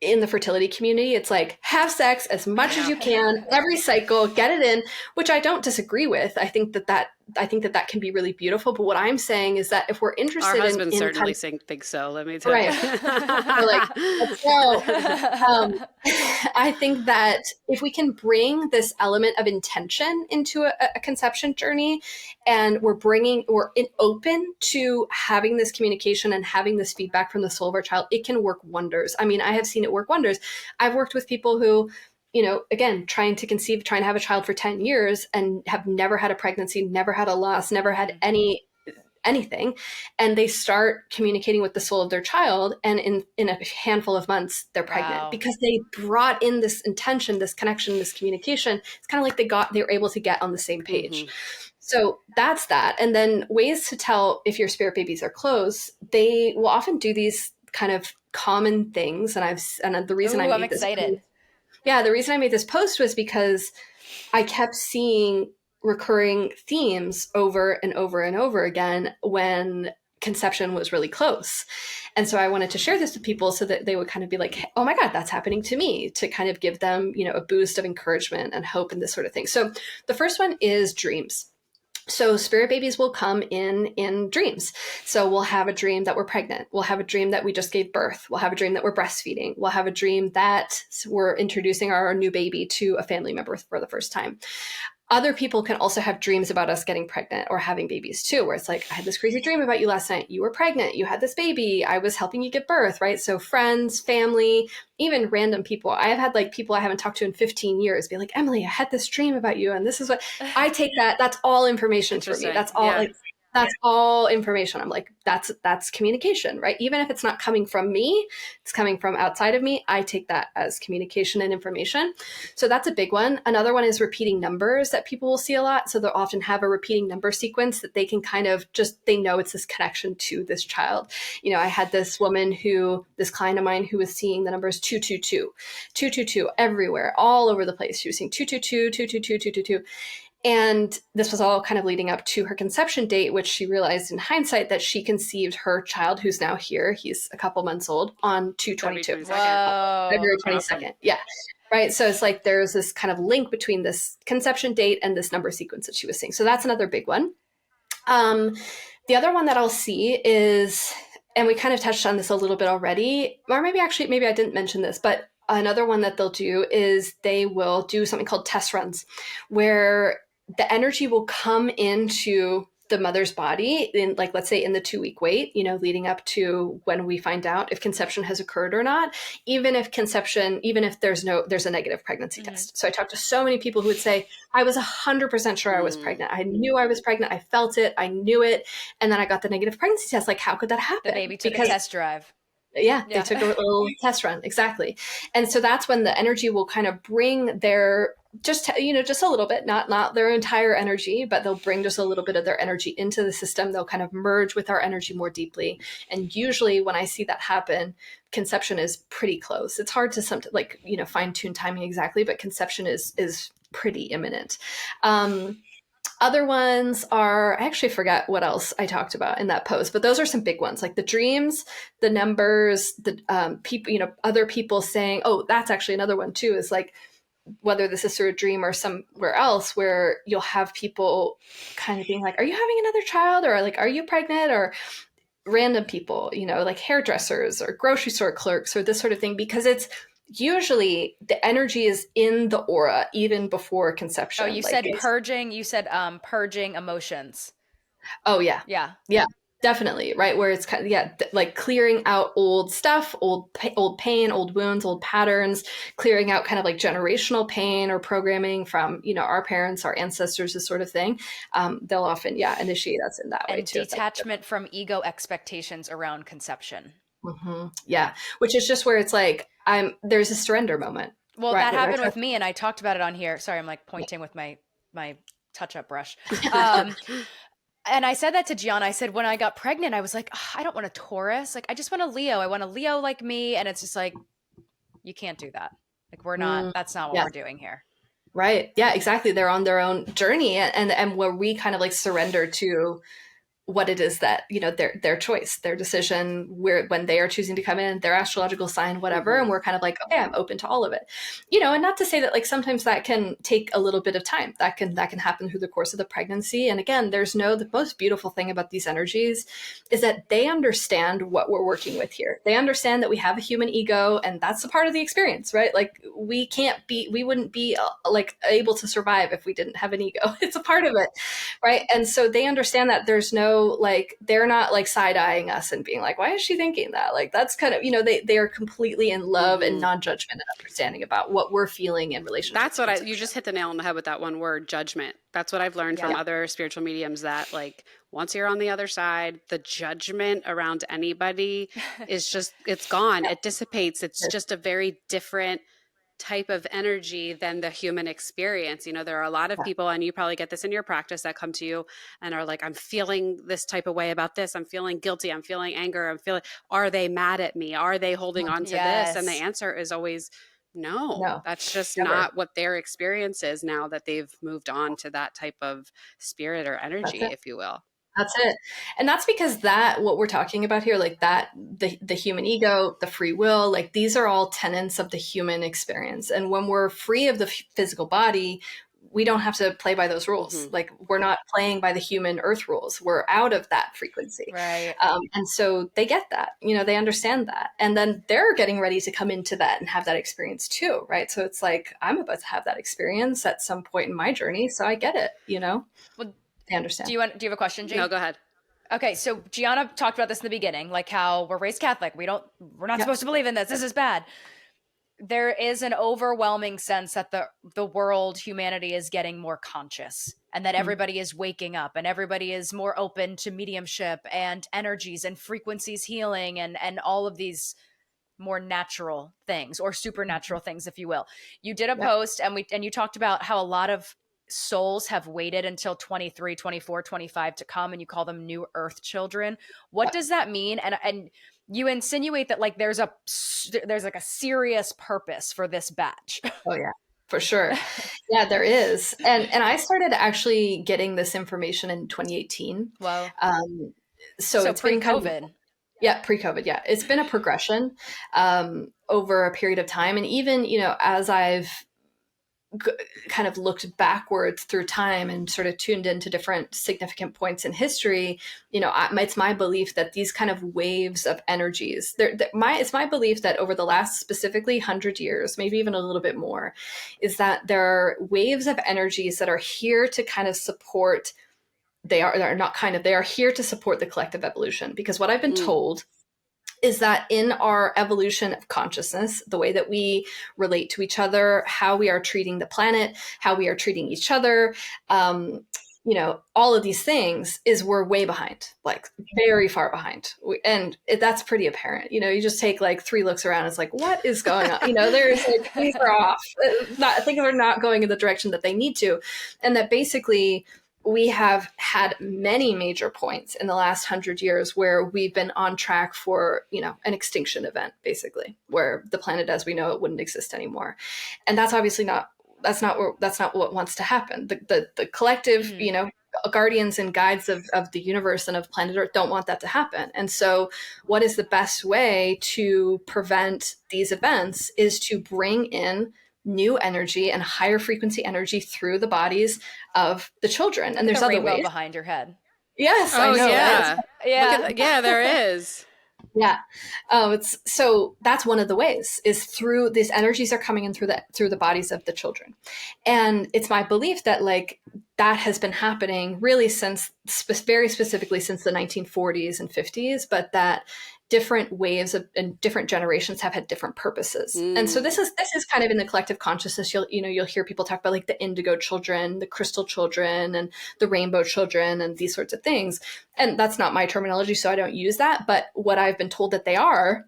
in the fertility community, it's like, have sex as much as you can, every cycle, get it in, which I don't disagree with. I think that can be really beautiful. But what I'm saying is that if we're interested, our husband certainly thinks so. Let me tell you, like, so, I think that if we can bring this element of intention into a conception journey, and we're open to having this communication and having this feedback from the soul of our child, it can work wonders. I mean, I have seen it work wonders. I've worked with people who, you know, again, trying to have a child for 10 years and have never had a pregnancy, never had a loss, never had anything. And they start communicating with the soul of their child. And in a handful of months, they're pregnant because they brought in this intention, this connection, this communication. It's kind of like they were able to get on the same page. So that's that. And then ways to tell if your spirit babies are close, they will often do these kind of common things. And the reason I'm excited. The reason I made this post was because I kept seeing recurring themes over and over and over again when conception was really close. And so I wanted to share this with people so that they would kind of be like, oh my God, that's happening to me, to kind of give them, you know, a boost of encouragement and hope and this sort of thing. So the first one is dreams. So spirit babies will come in dreams. So we'll have a dream that we're pregnant. We'll have a dream that we just gave birth. We'll have a dream that we're breastfeeding. We'll have a dream that we're introducing our new baby to a family member for the first time. Other people can also have dreams about us getting pregnant or having babies too, where it's like, I had this crazy dream about you last night. You were pregnant. You had this baby. I was helping you give birth, right? So friends, family, even random people. I have had like people I haven't talked to in 15 years be like, Emily, I had this dream about you. And this is what I take that. That's all information for me. That's all That's all information. I'm like, that's communication, right? Even if it's not coming from me, it's coming from outside of me. I take that as communication and information. So that's a big one. Another one is repeating numbers that people will see a lot. So they'll often have a repeating number sequence that they can kind of they know it's this connection to this child. I had this client of mine who was seeing the numbers 222, 222 everywhere, all over the place. She was seeing 222, 222, 222. And this was all kind of leading up to her conception date, which she realized in hindsight that she conceived her child, who's now here. He's a couple months old, on 2/22. February 22nd. Awesome. Yeah. Right. So it's like there's this kind of link between this conception date and this number sequence that she was seeing. So that's another big one. The other one that I'll see is, and we kind of touched on this a little bit already, or maybe I didn't mention this, but another one that they'll do is they will do something called test runs, where the energy will come into the mother's body in, like, let's say in the 2-week wait, leading up to when we find out if conception has occurred or not, even if there's a negative pregnancy test. So I talked to so many people who would say, I was 100% sure I was pregnant. I knew I was pregnant. I felt it. I knew it. And then I got the negative pregnancy test. Like, how could that happen? The baby took a test drive. Yeah, they took a little test run. Exactly. And so that's when the energy will kind of bring their, just a little bit, not their entire energy, but they'll bring just a little bit of their energy into the system. They'll kind of merge with our energy more deeply. And usually when I see that happen, conception is pretty close. It's hard to fine tune timing exactly, but conception is pretty imminent. Other ones are, I actually forgot what else I talked about in that post, but those are some big ones, like the dreams, the numbers, the people, other people saying, oh, that's actually another one too, is like, whether this is through a dream or somewhere else, where you'll have people kind of being like, are you having another child? Or like, are you pregnant? Or random people, like hairdressers or grocery store clerks or this sort of thing, because it's usually the energy is in the aura even before conception. Oh, you said purging. You said purging emotions. Oh yeah, yeah, definitely, right? Where it's kind of like clearing out old stuff, old pain, old wounds, old patterns, clearing out kind of like generational pain or programming from our parents, our ancestors, this sort of thing. They'll often initiate us in that way too. Detachment from ego expectations around conception. Mm-hmm. Yeah, which is just where it's like there's a surrender moment. Well, right? That happened with me, and I talked about it on here. Sorry, I'm like pointing with my touch-up brush. And I said that to Gianna. I said, when I got pregnant, I was like, I don't want a Taurus. Like, I just want a Leo. I want a Leo like me. And it's just like, you can't do that. Like, we're not. That's not what we're doing here. Right. Yeah, exactly. They're on their own journey, and where we kind of like surrender to what it is that their choice, their decision, when they are choosing to come in, their astrological sign, whatever. Mm-hmm. And we're kind of like, okay, I'm open to all of it, and not to say that like sometimes that can take a little bit of time. That can happen through the course of the pregnancy. And again, the most beautiful thing about these energies is that they understand what we're working with here. They understand that we have a human ego, and that's a part of the experience, right? Like we wouldn't be like able to survive if we didn't have an ego. It's a part of it, right? And so they understand that there's no, like, they're not like side-eyeing us and being like, why is she thinking that? Like, that's kind of, they are completely in love and non-judgment and understanding about what we're feeling in relationship. That's you just hit the nail on the head with that one word, judgment. That's what I've learned from other spiritual mediums, that like once you're on the other side, the judgment around anybody is just, it's gone. It dissipates. It's just a very different type of energy than the human experience. There are a lot of people, and you probably get this in your practice, that come to you and are like, I'm feeling this type of way about this. I'm feeling guilty. I'm feeling anger. Are they mad at me? Are they holding on to this? And the answer is always no. That's just not what their experience is now that they've moved on to that type of spirit or energy, if you will. That's it. And that's because what we're talking about here, like that, the human ego, the free will, like these are all tenets of the human experience. And when we're free of the physical body, we don't have to play by those rules. Mm-hmm. Like we're not playing by the human earth rules. We're out of that frequency. Right. And so they get that, they understand that. And then they're getting ready to come into that and have that experience too. Right. So it's like, I'm about to have that experience at some point in my journey. So I get it, Well, I understand. Do you have a question, Jane? No, go ahead. Okay, so Gianna talked about this in the beginning, like how we're raised Catholic. We're not supposed to believe in this. This is bad. there is an overwhelming sense that the world, humanity is getting more conscious, and that everybody is waking up, and everybody is more open to mediumship and energies and frequencies healing, and all of these more natural things, or supernatural things, if you will. You did a post, and you talked about how a lot of souls have waited until 23, 24, 25 to come, and you call them new earth children. What does that mean? And you insinuate that like there's like a serious purpose for this batch. Oh yeah, for sure. Yeah, there is. And I started actually getting this information in 2018. Wow. So it's been pre-COVID. Pre-COVID. Yeah. It's been a progression over a period of time. And even, as I've kind of looked backwards through time and sort of tuned into different significant points in history, it's my belief that these kind of waves of energies, it's my belief that over the last specifically 100 years, maybe even a little bit more, is that there are waves of energies that are here to kind of support, they are here to support the collective evolution. Because what I've been told is that in our evolution of consciousness, the way that we relate to each other, how we are treating the planet, how we are treating each other, all of these things we're way behind, like very far behind. And that's pretty apparent. You just take like 3 looks around. It's like, what is going on? There's like, things are off. Things are not going in the direction that they need to. And that basically we have had many major points in the last 100 years where we've been on track for, an extinction event, basically, where the planet as we know it wouldn't exist anymore. And that's obviously that's not what wants to happen. The collective, guardians and guides of the universe and of planet Earth don't want that to happen. And so what is the best way to prevent these events is to bring in new energy and higher frequency energy through the bodies of the children. And there's other ways behind your head. Yes, I know. Yeah, there is. Yeah. So that's one of the ways, is through these energies are coming in through the bodies of the children. And it's my belief that like that has been happening really since very specifically since the 1940s and 50s, but that different waves and different generations have had different purposes. And so this is kind of in the collective consciousness. You'll hear people talk about like the indigo children, the crystal children, and the rainbow children, and these sorts of things. And that's not my terminology, so I don't use that. But what I've been told that they are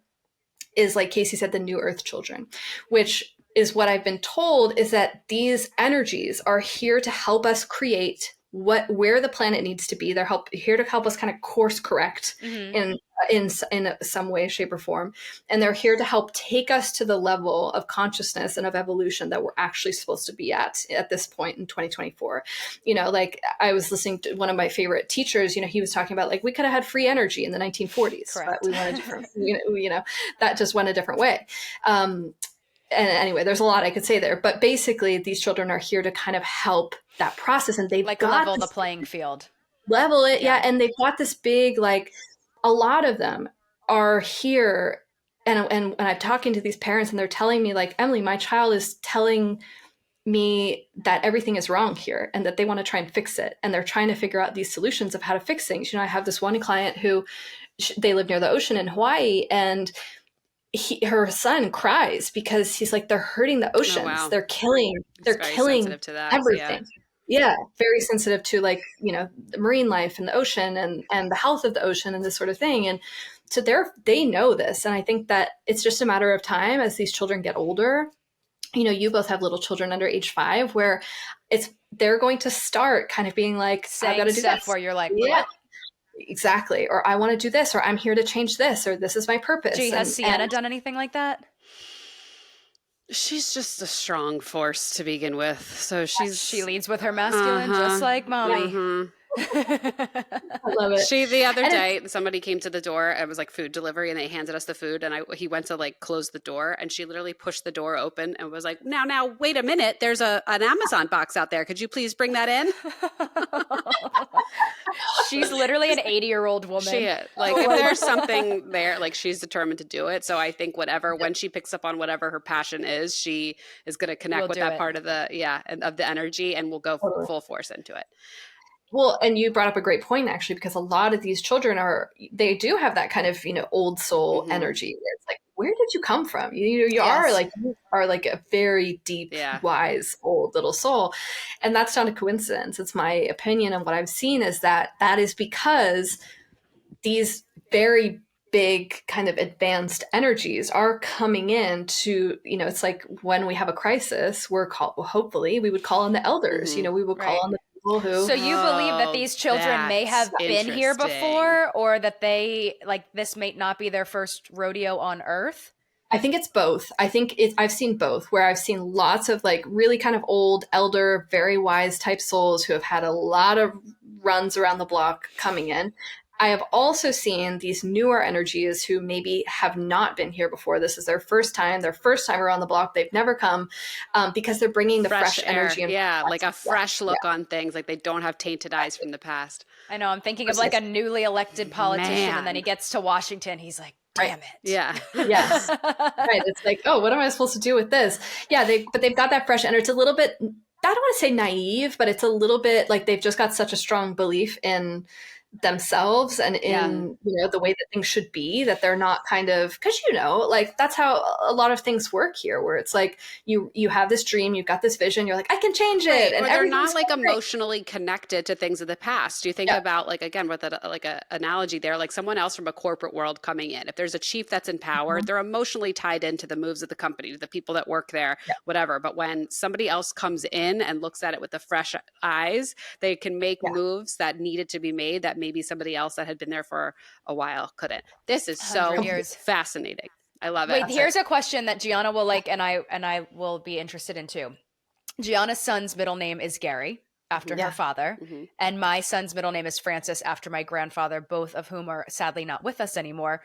is, like Casey said, the new earth children, which is what I've been told is that these energies are here to help us create where the planet needs to be. They're here to help us kind of course correct in some way, shape, or form. And they're here to help take us to the level of consciousness and of evolution that we're actually supposed to be at this point in 2024. Like I was listening to one of my favorite teachers, he was talking about like we could have had free energy in the 1940s. Correct. But we went a different, that just went a different way. And anyway, there's a lot I could say there, but basically these children are here to kind of help that process, and they've like got level the playing field. Level it. Yeah. And they've got this big, like a lot of them are here. And I'm talking to these parents and they're telling me like, Emily, my child is telling me that everything is wrong here and that they want to try and fix it. And they're trying to figure out these solutions of how to fix things. I have this one client who they live near the ocean in Hawaii, and her son cries because he's like, they're hurting the oceans. Oh, wow. They're killing everything. Yeah. Very sensitive to like, the marine life and the ocean and the health of the ocean and this sort of thing. And so they know this. And I think that it's just a matter of time as these children get older. You both have little children under age 5 where they're going to start kind of being like, I gotta do stuff this. Where you're like, yeah. Exactly. Or I want to do this, or I'm here to change this, or this is my purpose. Has Sienna done anything like that? She's just a strong force to begin with. So she leads with her masculine, just like mommy. Mm-hmm. I love it. The other day, somebody came to the door. It was like food delivery, and they handed us the food. And he went to like close the door, and she literally pushed the door open and was like, "Now, wait a minute. There's an Amazon box out there. Could you please bring that in?" She's literally an 80-year-old woman. She is. Like if there's something there, like she's determined to do it. So I think when she picks up on whatever her passion is, she is going to connect with that part of of the energy, and will go full force into it. Well, and you brought up a great point, actually, because a lot of these children they do have that kind of, old soul energy. It's like where did you come from? You are like a very deep, wise, old little soul. And that's not a coincidence. It's my opinion. And what I've seen is that is because these very big kind of advanced energies are coming in to, it's like when we have a crisis, hopefully we would call on the elders, we would call on the people who. So you believe that these children may have been here before, or that they, like, this may not be their first rodeo on Earth? I think it's both. I've seen both, where I've seen lots of like really kind of old, elder, very wise type souls who have had a lot of runs around the block coming in. I have also seen these newer energies who maybe have not been here before. This is their first time around the block. They've never come because they're bringing the fresh energy. And like a fresh look on things. Like they don't have tainted eyes from the past. I know. I'm thinking of like a newly elected politician, and then he gets to Washington. He's like, damn it. Yeah. Yes. Right. It's like, oh, what am I supposed to do with this? Yeah. But they've got that fresh energy. It's a little bit, I don't want to say naive, but it's a little bit like they've just got such a strong belief in themselves and in the way that things should be, that they're not kind of, because like that's how a lot of things work here, where it's like you have this dream, you've got this vision, you're like, I can change it, and they're not like emotionally connected to things of the past. Do you think about, like, again with a analogy there, like someone else from a corporate world coming in, if there's a chief that's in power, they're emotionally tied into the moves of the company, to the people that work there, whatever. But when somebody else comes in and looks at it with the fresh eyes, they can make moves that needed to be made that maybe somebody else that had been there for a while couldn't. This is so fascinating. I love it. Wait, here's a question that Gianna will like, and I will be interested in too. Gianna's son's middle name is Gary, after her father, and my son's middle name is Francis, after my grandfather, both of whom are sadly not with us anymore.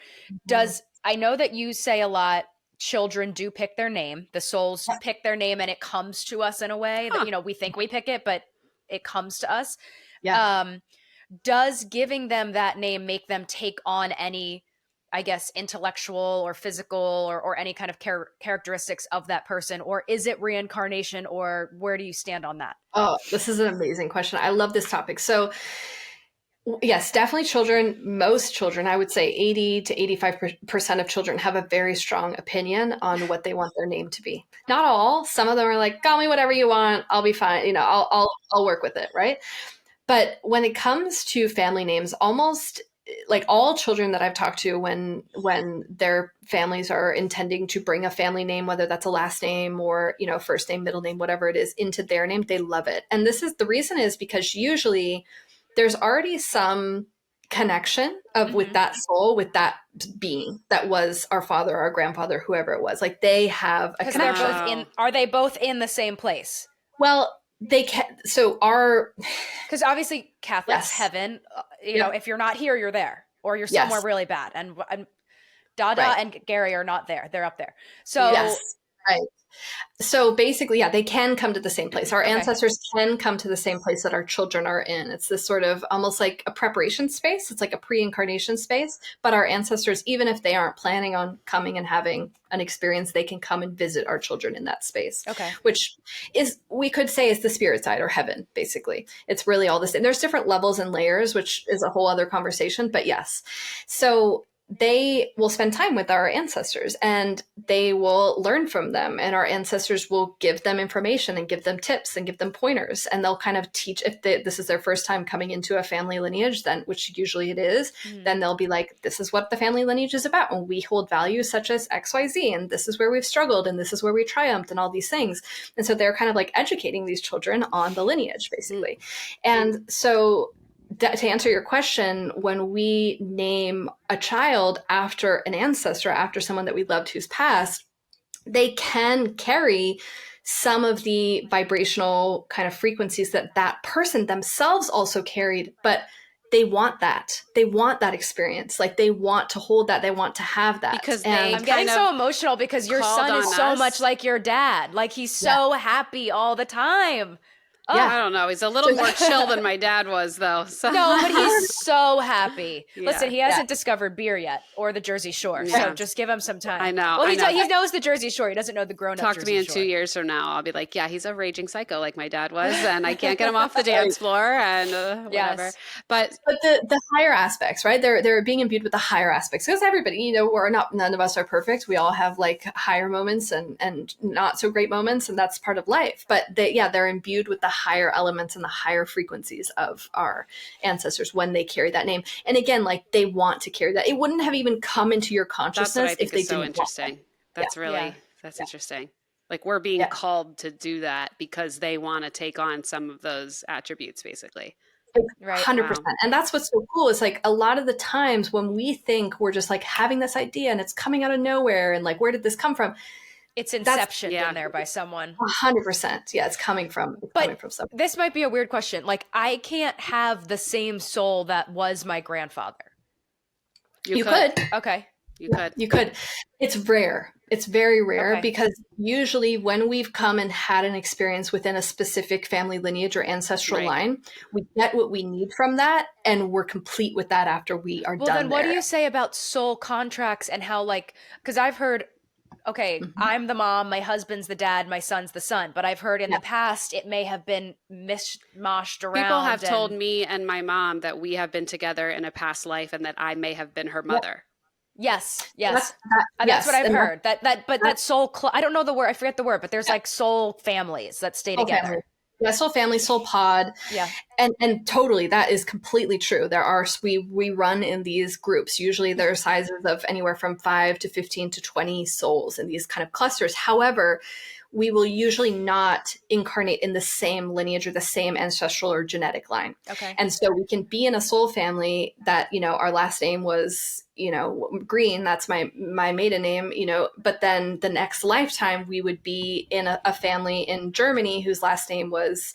I know that you say a lot, children do pick their name, the souls pick their name, and it comes to us in a way that, we think we pick it, but it comes to us. Does giving them that name make them take on any, I guess, intellectual or physical or any kind of characteristics of that person? Or is it reincarnation, or where do you stand on that? Oh, this is an amazing question. I love this topic. So yes, definitely children, most children, I would say 80 to 85% of children have a very strong opinion on what they want their name to be. Not all. Some of them are like, call me whatever you want, I'll be fine. I'll work with it, right? But when it comes to family names, almost like all children that I've talked to, when their families are intending to bring a family name, whether that's a last name or, first name, middle name, whatever it is, into their name, they love it. And the reason is because usually there's already some connection with that soul, with that being that was our father, our grandfather, whoever it was. Like they have a connection. Are they both in the same place? Well, they can. So because obviously Catholics, heaven, if you're not here, you're there, or you're somewhere really bad. And Dada and Gary are not there; they're up there. So right. So basically, they can come to the same place. Our ancestors can come to the same place that our children are in. It's this sort of almost like a preparation space. It's like a pre-incarnation space. But our ancestors, even if they aren't planning on coming and having an experience, they can come and visit our children in that space. Okay. Which is, we could say, is the spirit side, or heaven, basically. It's really all this. And there's different levels and layers, which is a whole other conversation. But yes. So they will spend time with our ancestors and they will learn from them, and our ancestors will give them information and give them tips and give them pointers, and they'll kind of teach, if this is their first time coming into a family lineage, then, which usually it is, then they'll be like, this is what the family lineage is about, and we hold values such as XYZ, and this is where we've struggled, and this is where we triumphed, and all these things. And so they're kind of like educating these children on the lineage, basically. And so to answer your question, when we name a child after an ancestor, after someone that we loved who's passed, they can carry some of the vibrational kind of frequencies that person themselves also carried, but they want that. They want that experience. Like they want to hold that. They want to have that. Because I'm getting so emotional because your son is so much like your dad. Like he's so happy all the time. I don't know. He's a little more chill than my dad was, though. So. No, but he's so happy. Yeah. Listen, he hasn't discovered beer yet or the Jersey Shore, so just give him some time. I know. Well, he knows the Jersey Shore. He doesn't know the grown-up Talk Jersey to me in Shore. 2 years from now. I'll be like, yeah, he's a raging psycho like my dad was, and I can't get him off the dance floor and whatever. Yes. But the higher aspects, right? They're being imbued with the higher aspects, because everybody, none of us are perfect. We all have like higher moments and not so great moments, and that's part of life. But they're imbued with the higher elements and the higher frequencies of our ancestors when they carry that name. And again, like they want to carry that. It wouldn't have even come into your consciousness if they didn't. So interesting. That's interesting. Like we're being called to do that because they want to take on some of those attributes, basically. Right. 100%. Wow. And that's what's so cool. Is like a lot of the times when we think we're just like having this idea and it's coming out of nowhere and like, where did this come from? It's inception in there by someone. 100%. Yeah, it's coming from someone. This might be a weird question. Like, I can't have the same soul that was my grandfather. You could. Okay. You could. It's rare. It's very rare because usually when we've come and had an experience within a specific family lineage or ancestral line, we get what we need from that and we're complete with that after we are done. Well, then what do you say about soul contracts and how, like, because I've heard, I'm the mom, my husband's the dad, my son's the son. But I've heard in the past it may have been mishmashed around. People have told me and my mom that we have been together in a past life and that I may have been her mother. Yes. That's what I've heard. That soul, I don't know the word, I forget the word, but there's like soul families that stay together. Family. Yeah, soul family, soul pod. Yeah. And totally, that is completely true. There are, we run in these groups. Usually there are sizes of anywhere from 5 to 15 to 20 souls in these kind of clusters. However, we will usually not incarnate in the same lineage or the same ancestral or genetic line. Okay. And so we can be in a soul family that, our last name was, Greene, that's my maiden name, but then the next lifetime we would be in a family in Germany whose last name was,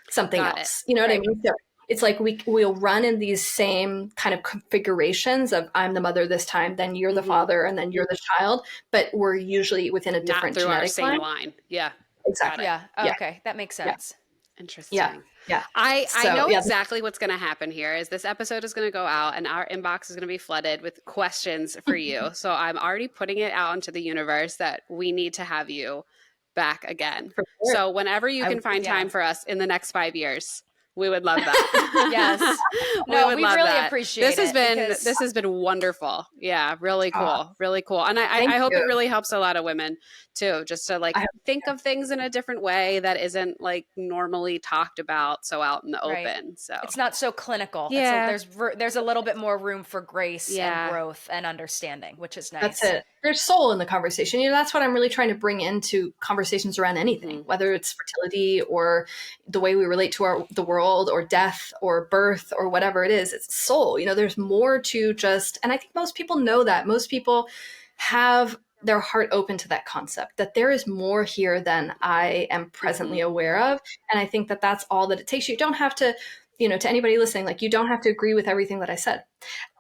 something else. You know what I mean? So it's like we'll run in these same kind of configurations of I'm the mother this time, then you're the father, and then you're the child, but we're usually within a different not through genetic our same line. Yeah, exactly. Yeah. Okay, that makes sense. Yeah. Interesting. Yeah. I know exactly what's going to happen here is this episode is going to go out and our inbox is going to be flooded with questions for you. So I'm already putting it out into the universe that we need to have you back again. Sure. So whenever you can find time for us in the next 5 years, we would love that. Yes. No, we really appreciate it. This has been wonderful. Yeah, really cool. Really cool. And I hope it really helps a lot of women too, just to think of things in a different way that isn't like normally talked about so out in the open. So it's not so clinical. Yeah. There's a little bit more room for grace and growth and understanding, which is nice. That's it. There's soul in the conversation. That's what I'm really trying to bring into conversations around anything, whether it's fertility or the way we relate to the world or death or birth or whatever it is. It's soul. There's more to just, and I think most people know that. Most people have their heart open to that concept, that there is more here than I am presently aware of. And I think that that's all that it takes. You don't have to, to anybody listening, like you don't have to agree with everything that I said.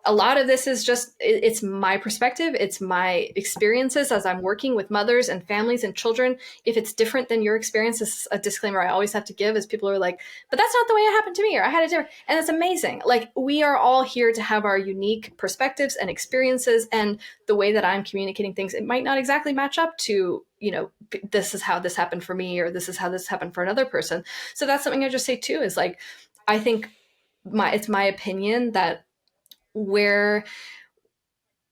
A lot of this is just, it's my perspective. It's my experiences as I'm working with mothers and families and children. If it's different than your experience, this is a disclaimer I always have to give, as people are like, but that's not the way it happened to me, or I had it different. And it's amazing. Like we are all here to have our unique perspectives and experiences, and the way that I'm communicating things, it might not exactly match up to, this is how this happened for me, or this is how this happened for another person. So that's something I just say too, is like, I think it's my opinion that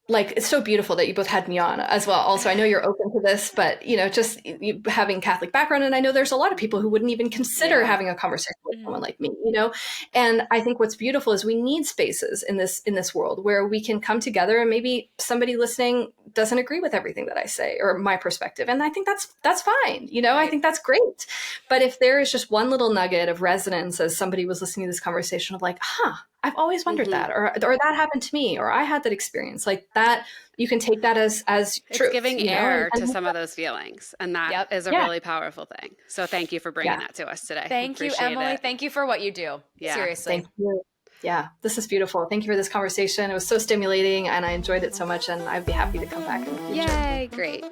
it's so beautiful that you both had me on as well. Also, I know you're open to this, but just having Catholic background, and I know there's a lot of people who wouldn't even consider having a conversation with someone like me, And I think what's beautiful is we need spaces in this world where we can come together, and maybe somebody listening doesn't agree with everything that I say or my perspective, and I think that's fine. I think that's great. But if there is just one little nugget of resonance as somebody was listening to this conversation of like, I've always wondered that, or that happened to me, or I had that experience, like that, you can take that as truth. It's giving air to some of those feelings. And that is a really powerful thing. So thank you for bringing that to us today. Thank you, Emily. Thank you for what you do. Yeah. Seriously. Thank you. Yeah, this is beautiful. Thank you for this conversation. It was so stimulating and I enjoyed it so much, and I'd be happy to come back in the future. Yay, great.